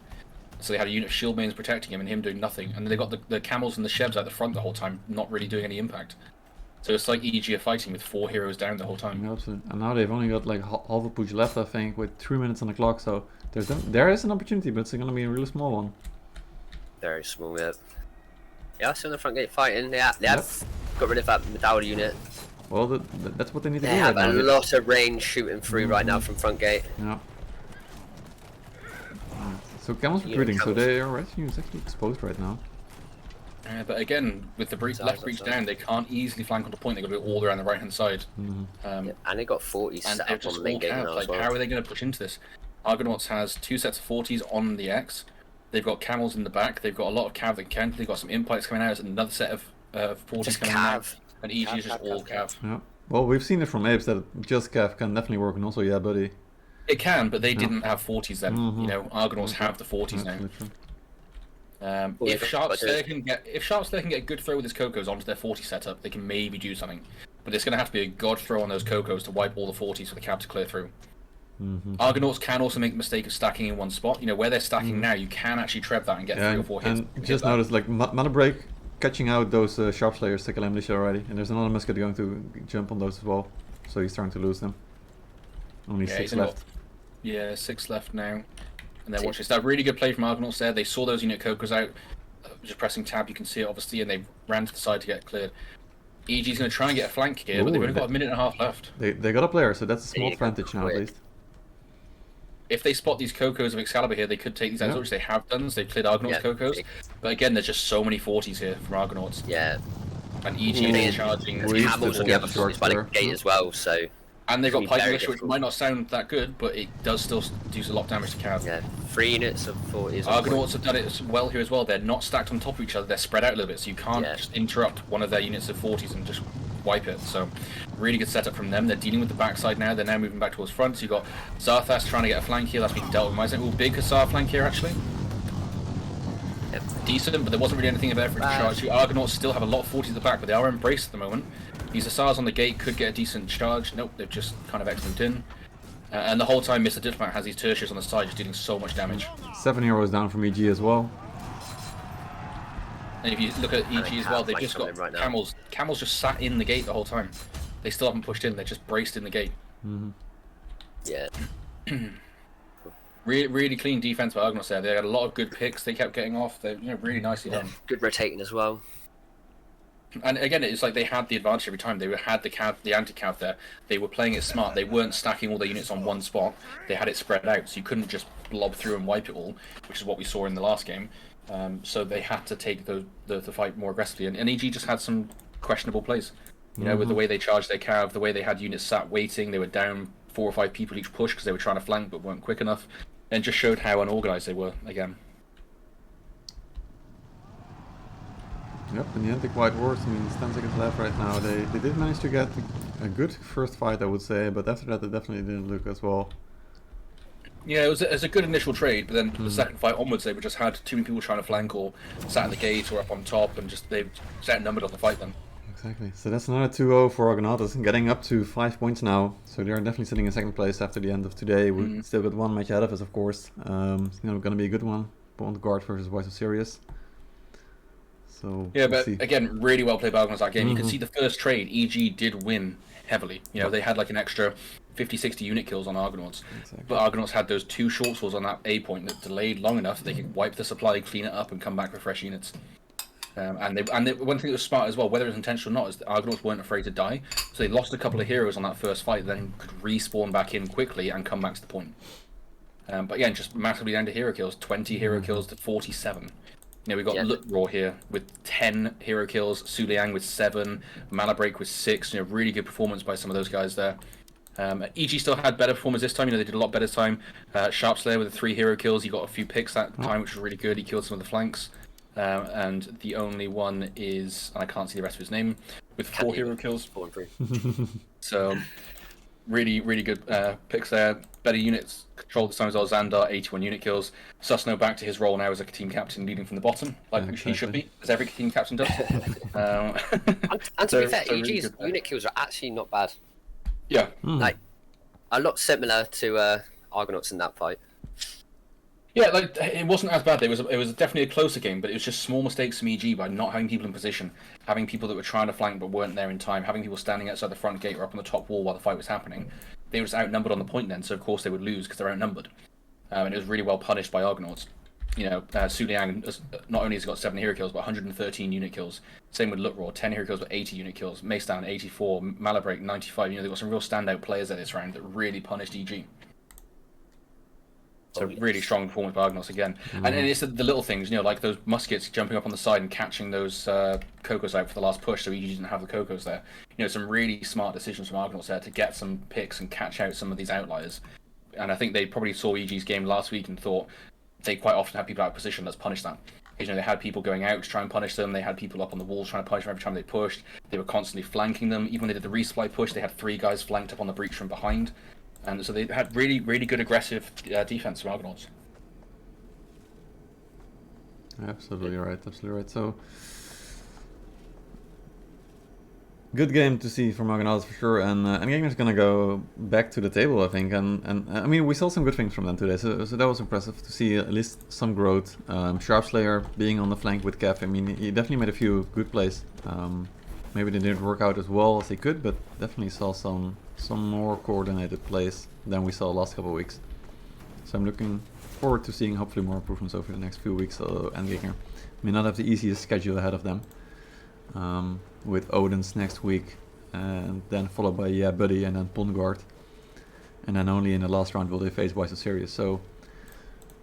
So they had a unit of shield mains protecting him and him doing nothing. And then they got the camels and the chevs out the front the whole time, not really doing any impact. So it's like EG are fighting with 4 heroes down the whole time. Yeah, absolutely. And now they've only got like half a push left, I think, with 3 minutes on the clock. So there is an opportunity, but it's gonna be a really small one. Very small, yeah. Yeah, still in the front gate fighting. Yeah, they have got rid of that medallion unit. Well, that's what they need to They do have right a now. lot of range shooting through right now from front gate. Yeah. So camels Yeah, recruiting, so camels. they are actually exposed right now. But again, with the left breach down, they can't easily flank on the point. They've got to go all around the right-hand side. Yeah, and they got 40s And set they're up just on the main all gate cav. now Like, as well. how are they going to push into this? Argonauts has 2 sets of 40s on the X. They've got camels in the back. They've got a lot of cav that can. They've got some impites coming out. And another set of 40s Just coming out. cav. And EG is just Cav, all cav, cav. Yeah. Well, we've seen it from Apes that just Cav can definitely work, and also yeah, buddy. It can, but they didn't have 40s then. You know, Argonauts have the 40s now. Absolutely true. Well, If they've got Sharpslayer can get a good throw with his Cocos onto their 40 setup, they can maybe do something. But it's going to have to be a god throw on those Cocos to wipe all the 40s for the cav to clear through. Argonauts can also make the mistake of stacking in one spot. You know, where they're stacking now, you can actually treb that and get 3 or 4 hits. And hit just that. notice, like, Mana Break catching out those Sharpslayers, Second Militia already. And there's another Musket going to jump on those as well. So he's starting to lose them. Only Yeah, 6 he's only left. Yeah, 6 left now. And then watch this. That really good play from Argonauts there. They saw those unit Cocos out. Just pressing tab, you can see it obviously, and they ran to the side to get cleared. EG's going to try and get a flank here, but they've Ooh, only got a minute and a half left. They got a player, so that's a small need to go advantage now at quick. least. if they spot these Cocos of Excalibur here, they could take these out, which they have done. So they've cleared Argonauts Cocos. But again, there's just so many 40s here from Argonauts. Yeah. And EG is charging. Camels on the other side by the gate as well, so... And they've got Pike Militia, which might not sound that good, but it does still do a lot of damage to Cav. Yeah, 3 units of 40s. Argonauts have done it as well here as well. They're not stacked on top of each other, they're spread out a little bit, so you can't just interrupt one of their units of 40s and just wipe it. So, really good setup from them. They're dealing with the backside now, they're now moving back towards front. So you've got Zarthas trying to get a flank here, that's being dealt with. Ooh, big Hussar flank here actually. Yep. Decent, but there wasn't really anything of effort to charge. The Argonauts still have a lot of 40s at the back, but they are embraced at the moment. These Hussars on the gate could get a decent charge. Nope, they've just kind of excellent in. And the whole time, Mr. Diplomat has these tertiaries on the side, just dealing so much damage. 7 heroes down from EG as well. And if you look at EG as well, they've just got camels. Camels just sat in the gate the whole time. They still haven't pushed in, they're just braced in the gate. Yeah. Really clean defense by Argonauts there. They had a lot of good picks they kept getting off. They're really nicely done. Good rotating as well. And again, it's like they had the advantage every time. They had the anti-cav there. They were playing it smart. They weren't stacking all their units on one spot. They had it spread out, so you couldn't just blob through and wipe it all, which is what we saw in the last game. So they had to take the fight more aggressively. And EG just had some questionable plays. You know, with the way they charged their cav, the way they had units sat waiting. They were down 4 or 5 people each push because they were trying to flank but weren't quick enough. And just showed how unorganized they were again. Yep, in the end, the quite worse. I mean, it's 10 seconds left right now. They did manage to get a good first fight, I would say, but after that, it definitely didn't look as well. Yeah, it was a good initial trade, but then the second fight onwards, they just had too many people trying to flank or sat in the gate or up on top, and they just outnumbered on the fight then. Exactly. So that's another 2-0 for Argonautes, getting up to 5 points now. So they are definitely sitting in second place after the end of today. We still got one match ahead of us, of course. It's going to be a good one. Bond Guard versus Voice of Sirius. So yeah, but again, really well played by Argonauts that game. You can see the first trade, EG did win heavily. You know, they had like an extra 50-60 unit kills on Argonauts. Exactly. But Argonauts had those 2 short swords on that A point that delayed long enough that they could wipe the supply, clean it up, and come back with fresh units. And one thing that was smart as well, whether it was intentional or not, is the Argonauts weren't afraid to die. So they lost a couple of heroes on that first fight, then could respawn back in quickly and come back to the point. But again, just massively down to hero kills, 20 hero kills to 47. You know, we got Lutraw here with 10 hero kills, Su Liang with 7, Malabreak with 6. You know, really good performance by some of those guys there. EG still had better performance this time. You know, they did a lot better time. Sharpslayer with the 3 hero kills. He got a few picks that time, which was really good. He killed some of the flanks. And the only one is, and I can't see the rest of his name, with 4 hero kills. 4 and 3. So, really good picks there. Better units controlled this time as well. Xandar, 81 unit kills. Susno back to his role now as a team captain, leading from the bottom, like he should be, as every team captain does. And to be fair, EG's unit kills are actually not bad. Yeah. Like, a lot similar to Argonauts in that fight. Yeah, like it wasn't as bad. It was definitely a closer game, but it was just small mistakes from EG by not having people in position, having people that were trying to flank but weren't there in time, having people standing outside the front gate or up on the top wall while the fight was happening. They were just outnumbered on the point then, so of course they would lose because they're outnumbered. And it was really well punished by Argonauts. You know, Su Liang not only has got 7 hero kills, but 113 unit kills. Same with Lutraw, 10 hero kills, but 80 unit kills. Macedown, 84, Malabreak, 95. You know, they've got some real standout players at this round that really punished EG. So really strong performance by Argonauts again. And it's the little things, you know, like those muskets jumping up on the side and catching those Cocos out for the last push, so EG didn't have the Cocos there. You know, some really smart decisions from Argonauts there to get some picks and catch out some of these outliers. And I think they probably saw EG's game last week and thought they quite often have people out of position. Let's punish that. You know, they had people going out to try and punish them. They had people up on the walls trying to punish them every time they pushed. They were constantly flanking them. Even when they did the resupply push, they had 3 guys flanked up on the breach from behind. And so they had really good aggressive defense from Argonauts. Absolutely right. So, good game to see from Argonauts for sure. And ENDGEGNER's gonna go back to the table, I think. And I mean, we saw some good things from them today. So that was impressive to see at least some growth. Sharpslayer being on the flank with Kev. I mean, he definitely made a few good plays. Maybe they didn't work out as well as they could, but definitely saw some more coordinated plays than we saw last couple of weeks. So I'm looking forward to seeing hopefully more improvements over the next few weeks. ENDGEGNER may not have the easiest schedule ahead of them, with Odin's next week, and then followed by Buddy and then Pongard. and then only in the last round will they face Wise Series. So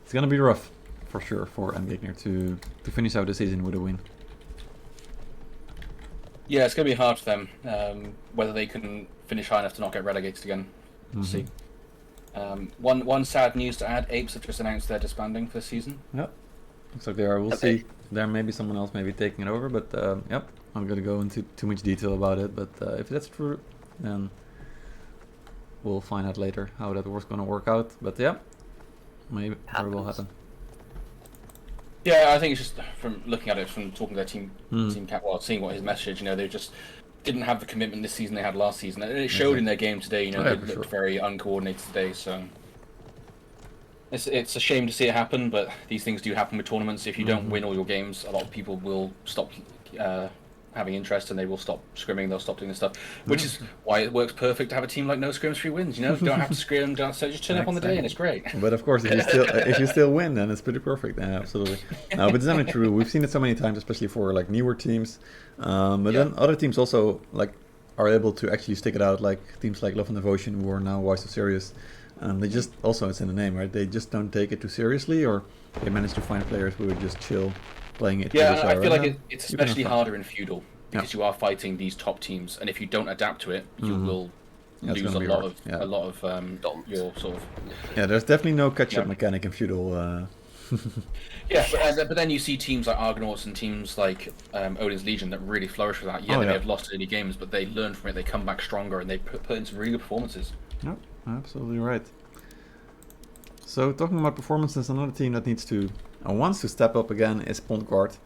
it's gonna be rough for sure for ENDGEGNER to finish out the season with a win. Yeah, it's going to be hard for them. Whether they can finish high enough to not get relegated again. We'll see. One sad news to add: Apes have just announced they're disbanding for the season. Yep. Looks like they are. We'll see. There may be someone else maybe taking it over, but yep. I'm going to go into too much detail about it, but if that's true, then we'll find out later how that was going to work out. But yeah, maybe it will happen. Yeah, I think it's just from looking at it, from talking to their team cap, well, seeing what his message, they just didn't have the commitment this season they had last season, and it showed in their game today. They looked very uncoordinated today, so it's a shame to see it happen. But these things do happen with tournaments. If you don't win all your games, a lot of people will stop having interest, and they will stop scrimming. They'll stop doing this stuff, which is why it works perfect to have a team like No Scrims 3 wins. You don't have to scrim, so just turn up on the day, and it's great. But of course, if you still win, then it's pretty perfect. Yeah, absolutely. No, but it's not true. We've seen it so many times, especially for like newer teams. But then other teams also like are able to actually stick it out, like teams like Love and Devotion, who are now Wise to Serious. They just also, it's in the name, right? They just don't take it too seriously, or they manage to find players who are just chill playing it. Yeah, I feel like it's especially harder in Feudal because you are fighting these top teams, and if you don't adapt to it, you will lose a lot of your sort of. Yeah, there's definitely no catch-up mechanic in Feudal. Yeah, but then you see teams like Argonautes and teams like Odin's Legion that really flourish with that. Yeah, they may have lost early games, but they learn from it. They come back stronger, and they put in some really good performances. Yep, absolutely right. So talking about performances, another team that needs to wants to step up again is Pondguard.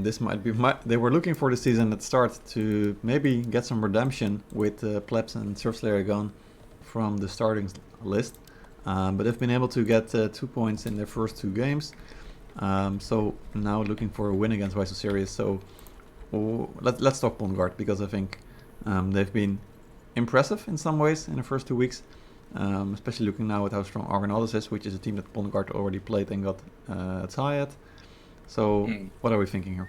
This might be they were looking for the season at start to maybe get some redemption with Plebs and Surfslayer gone from the starting list, but they've been able to get 2 points in their first 2 games. So now looking for a win against Wise Series. So let's talk Pondguard, because I think they've been impressive in some ways in the first 2 weeks. Especially looking now at how strong Argonautes is, which is a team that Pondguard already played and got a tie at. So, what are we thinking here?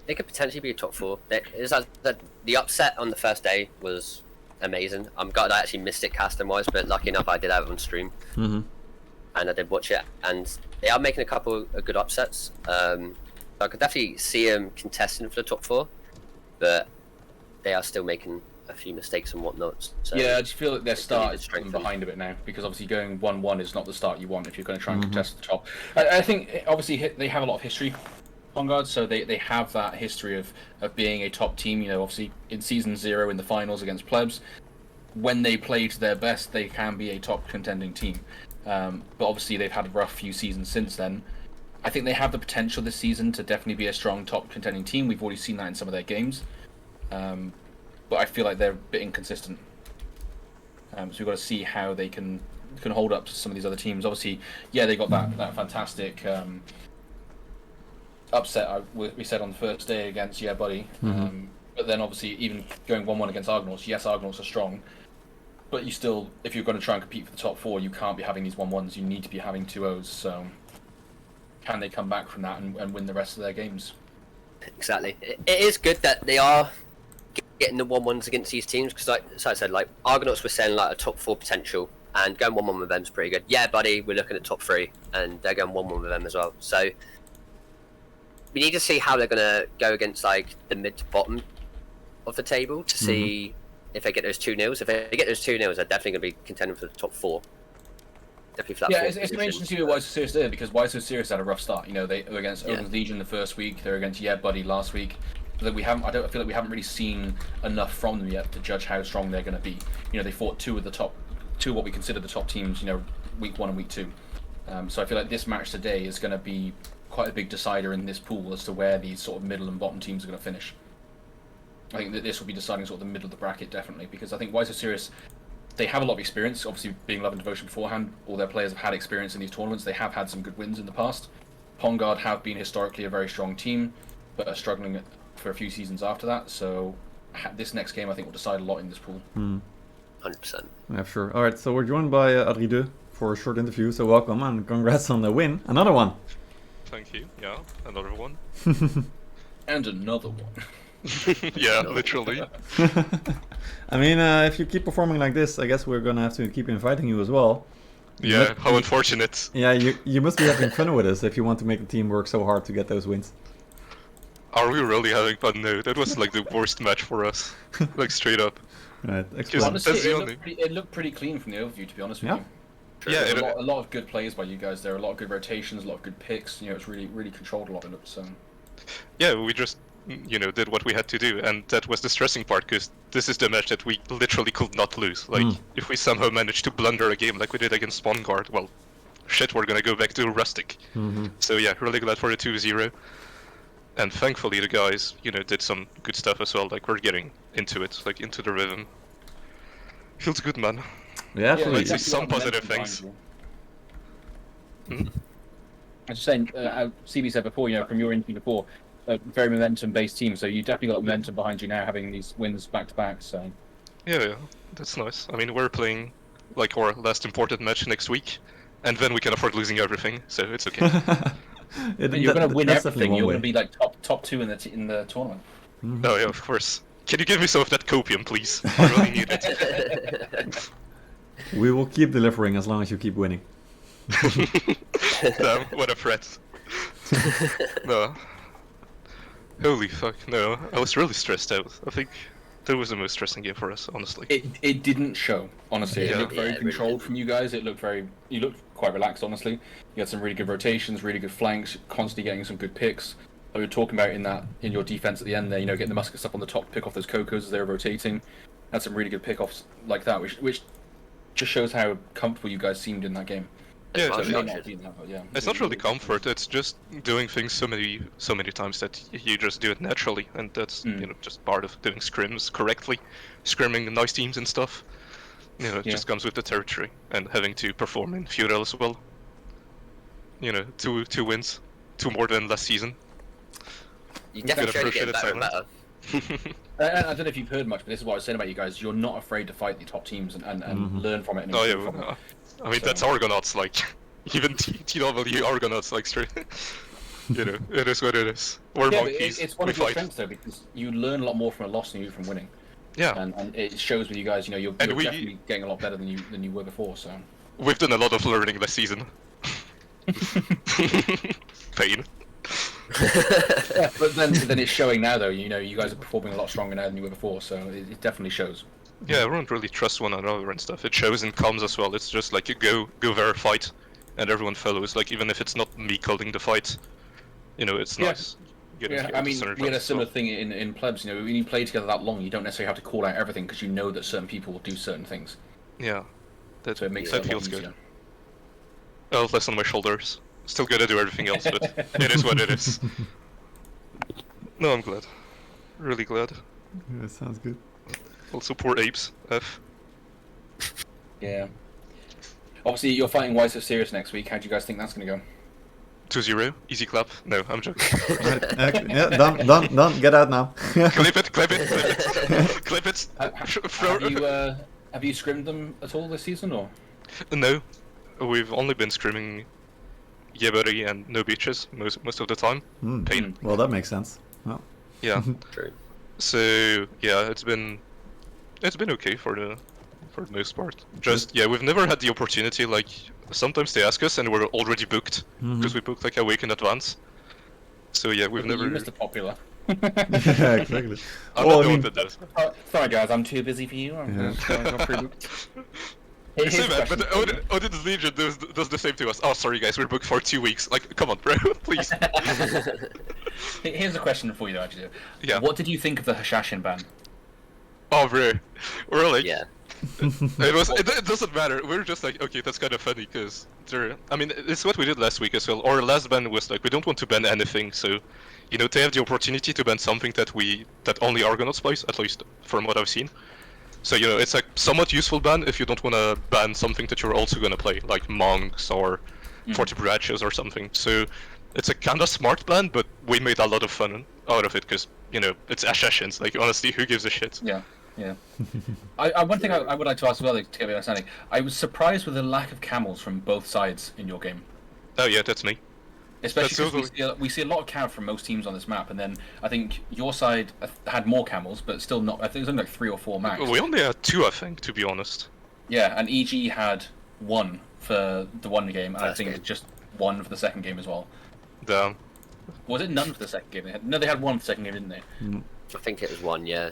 They could potentially be a top 4. The upset on the first day was amazing. I'm glad I actually missed it casting wise, but lucky enough I did have it on stream. And I did watch it, and they are making a couple of good upsets. So I could definitely see them contesting for the top 4, but they are still making a few mistakes and whatnot. So yeah, I just feel like their start is behind a bit now, because obviously going 1-1 is not the start you want if you're going to try and contest the top. I think obviously they have a lot of history on guard, so they have that history of being a top team. Obviously in season 0 in the finals against Plebs, when they play to their best, they can be a top contending team. But obviously they've had a rough few seasons since then. I think they have the potential this season to definitely be a strong top contending team. We've already seen that in some of their games. But I feel like they're a bit inconsistent. So we've got to see how they can hold up to some of these other teams. Obviously, yeah, they got that fantastic upset we said on the first day against Yeah Buddy. But then obviously even going 1-1 against Argonauts, yes, Argonauts are strong, but you still, if you're going to try and compete for the top 4, you can't be having these 1-1s. You need to be having 2-0s. So can they come back from that and win the rest of their games? Exactly. It is good that they are getting the 1-1s against these teams, because like I said, like Argonauts were saying like a top 4 potential, and going 1-1 with them is pretty good. Yeah Buddy, we're looking at top 3, and they're going 1-1 with them as well. So we need to see how they're going to go against like the mid to bottom of the table to see if they get those 2-0s. If they get those 2-0s, they're definitely going to be contending for the top 4. Definitely for that. Yeah, it's interesting to see what Wise So Serious did, because Wise So Serious had a rough start. They were against Odin's Legion the first week. They're against Yeah Buddy last week. But I feel like we haven't really seen enough from them yet to judge how strong they're going to be. They fought 2 of what we consider the top teams. Week 1 and week 2. So I feel like this match today is going to be quite a big decider in this pool as to where these sort of middle and bottom teams are going to finish. I think that this will be deciding sort of the middle of the bracket, definitely, because I think Wise So Serious, they have a lot of experience. Obviously, being Love and Devotion beforehand, all their players have had experience in these tournaments. They have had some good wins in the past. Pondguard have been historically a very strong team, but are struggling for a few seasons after that. So this next game, I think, will decide a lot in this pool. 100%. Yeah, sure. All right, so we're joined by Adrie De for a short interview. So welcome and congrats on the win. Another one. Thank you. Yeah, another one. And another one. Yeah, literally. I mean, if you keep performing like this, I guess we're gonna have to keep inviting you as well. Yeah, how unfortunate. Yeah, you must be having fun with us if you want to make the team work so hard to get those wins. Are we really having fun? No, that was like the worst match for us. Like straight up. Right. Just- Honestly, that's the it only- looked pretty clean from the overview, to be honest with Yeah. you. Yeah, There's it, a lot of good plays by you guys there, a lot of good rotations, a lot of good picks. You know, it's really controlled a lot. It looks. yeah, we just did what we had to do, and that was the stressing part because this is the match that we literally could not lose. Like if we somehow managed to blunder a game like we did against Spawn Guard, well, shit, we're gonna go back to Rustic. So yeah, really glad for the 2-0. And thankfully the guys, did some good stuff as well. Like we're getting into it, like into the rhythm. Feels good, man. Yeah, Yeah, absolutely. Let's see exactly some what I meant positive behind things. you. Mhm. I was just saying, CB said before, from your interview before, a very momentum-based team. So you definitely got momentum behind you now, having these wins back to back. So Yeah, that's nice. I mean, we're playing like our last important match next week, and then we can afford losing everything, so it's okay. you're going to win that's definitely everything. one You're way. going to be like top two in the tournament. Oh yeah, of course. Can you give me some of that copium, please? I really need it. We will keep delivering as long as you keep winning. Damn, what a threat. No. Holy fuck, no. I was really stressed out. I think that was the most stressing game for us, honestly. It didn't show, honestly. Yeah. It looked very Yeah, it really controlled didn't. from you guys. You looked quite relaxed, honestly. You had some really good rotations, really good flanks, constantly getting some good picks. Like we were talking about in your defense at the end there, getting the muskets up on the top, pick off those cocos as they were rotating. Had some really good pick-offs like that, which just shows how comfortable you guys seemed in that game. Yeah, Well, it's, It may sure. not be that, but yeah. it's not really comfort, it's just doing things so many times that you just do it naturally, and that's, just part of doing scrims correctly, scrimming nice teams and stuff. It Yeah. just comes with the territory, and having to perform in Feudal as well. Two wins, two more than last season. You definitely showed it appreciate getting it, better and silence. better. I don't know if you've heard much, but this is what I was saying about you guys. You're not afraid to fight the top teams and learn from it and Oh improve yeah, from it. I mean that's Argonauts, like even TW Argonauts, like straight. It is what it is. We're Yeah, but monkeys. it's one we of your fight. strengths though, because you learn a lot more from a loss than you do from winning. Yeah, And it shows with you guys. You're And we- definitely getting a lot better than you were before. So we've done a lot of learning this season. Pain. yeah, but then it's showing now though. You guys are performing a lot stronger now than you were before. So it definitely shows. Yeah, everyone really trusts one another and stuff. It shows in comms as well. It's just like you go there, fight, and everyone follows. Like even if it's not me calling the fight, it's Yeah. nice. Getting Yeah, to I mean, synergize we had a as similar well. thing in plebs. When you play together that long, you don't necessarily have to call out everything because you know that certain people will do certain things. Yeah, that, So it makes that it a lot feels easier. good. Oh, less on my shoulders. Still gotta do everything else, but it is what it is. No, I'm glad. Really glad. Yeah, sounds good. Also, poor apes. F. Yeah. Obviously, you're fighting Why So Serious next week. How do you guys think that's going to go? 2-0. Easy clap. No, I'm joking. Right, yeah, done. Get out now. Clip it. Clip it. Have you scrimmed them at all this season, or? No, we've only been screaming Yebari and no beaches most of the time. Pain. Well, that makes sense. Well, Yeah. True. So yeah, it's been okay for the most part. Just yeah, we've never had the opportunity. Like sometimes they ask us and we're already booked because we booked like a week in advance. So yeah, we've never. You Mr. Popular. yeah, exactly. I'm Well, not I the one mean, that does. Sorry, guys, I'm too busy for you. I'm pre-booked. Here's Say a that, question but for you. Odin's Legion does the same to us. Oh, sorry guys, we're booked for 2 weeks. Like, come on, bro, please. Here's a question for you, actually. Yeah. What did you think of the Hashashin ban? Oh, bro, we're like, Yeah. it doesn't matter. We're just like, okay, that's kind of funny because I mean, it's what we did last week as well. Our last ban was like, we don't want to ban anything, so they have the opportunity to ban something that only Argonauts plays, at least from what I've seen. So it's like somewhat useful ban if you don't want to ban something that you're also gonna play, like monks or 40 branches or something. So it's a kind of smart ban, but we made a lot of fun out of it because it's Assassins. Like honestly, who gives a shit? Yeah. One thing I would like to ask as well, to get an understanding. I was surprised with the lack of camels from both sides in your game. Oh yeah, that's me. Especially That's because we see a lot of cav from most teams on this map, and then I think your side had more camels, but still not. I think it was only like 3 or 4 max. We only had 2, I think, to be honest. Yeah, and EG had 1 for the one game, and I First think game. just 1 for the second game as well. Damn. Was it none for the second game? They had 1 for the second game, didn't they? I think it was 1, yeah.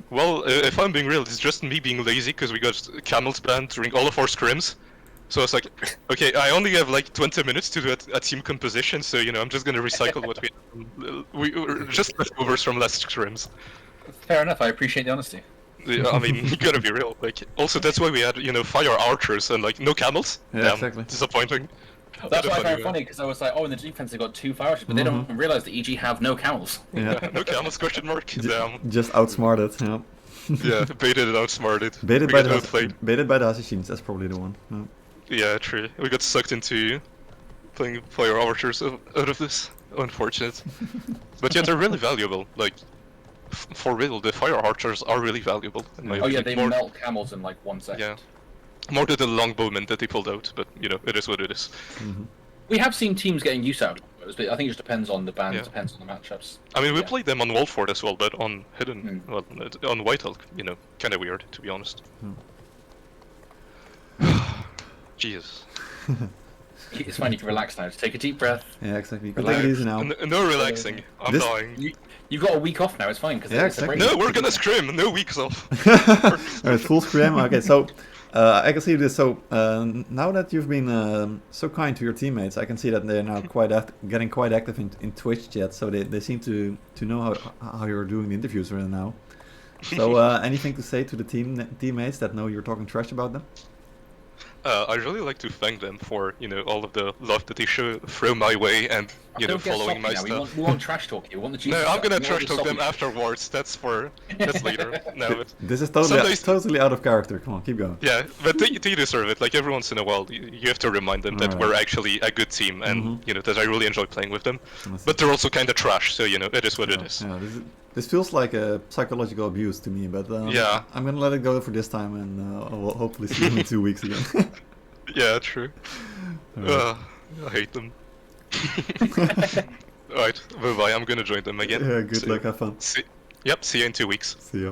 Well, if I'm being real, it's just me being lazy because we got camels banned during all of our scrims. So I was like, okay, I only have like 20 minutes to do a team composition, so you know, I'm just gonna recycle what we were just leftovers from last scrims. Fair enough. I appreciate the honesty. Yeah, I mean, you gotta be real. Like, also that's why we had, you know, fire archers and like no camels. Yeah, Damn, exactly. disappointing. That's why I Funny, found it funny because I was like, oh, in the defense they got 2 fire archers, but they don't realize that EG have no camels. Yeah. No camels? Question mark. Damn. Just outsmarted. Yeah. Yeah, baited and outsmarted. Baited We by got the outplayed. baited by the Assassins. That's probably the one. Yeah. Yeah, true. We got sucked into playing fire archers out of this. Unfortunate. But yeah, they're really valuable. Like, for real, the fire archers are really valuable. In my Oh yeah, opinion. they More- melt camels in like 1 second. Yeah. More than the longbowmen that they pulled out, but you know, it is what it is. We have seen teams getting use out of those, but I think it just depends on the bans, Yeah. depends on the matchups. I mean, we Yeah. played them on Wolford as well, but on Hidden, well, on White Elk, you know, kind of weird, to be honest. Jesus. It's fine, you can relax now. Just take a deep breath. Yeah, exactly. You can take it easy now. No relaxing. I'm This- dying. You've got a week off now, it's fine. Cause Yeah, it's a break. exactly. No, we're gonna scrim. No weeks off. Alright, full scrim. Okay, so I can see this. So now that you've been so kind to your teammates, I can see that they're now getting quite active in Twitch chat. So they seem to know how you're doing the interviews right now. So anything to say to the teammates that know you're talking trash about them? I really like to thank them for, you know, all of the love that they throw my way and, you know, Don't get following my soppy stuff. now. We want trash talk here. We want the juicy No, I'm stuff. gonna We want trash the talk them soppy- afterwards. That's later. No, but This is Sometimes- totally out of character. Come on, keep going. yeah, but they deserve it. Like every once in a while, you have to remind them that Alright. we're actually a good team, and you know that I really enjoy playing with them. Honestly. But they're also kind of trash, so you know it is what it Yeah, is. yeah, this feels like a psychological abuse to me, but Yeah. I'm gonna let it go for this time, and I'll hopefully see you in 2 weeks again. Yeah, true. Alright. I hate them. Alright, bye bye. I'm gonna join them again. Yeah, good See- luck, have fun. Yep, see you in 2 weeks. See ya.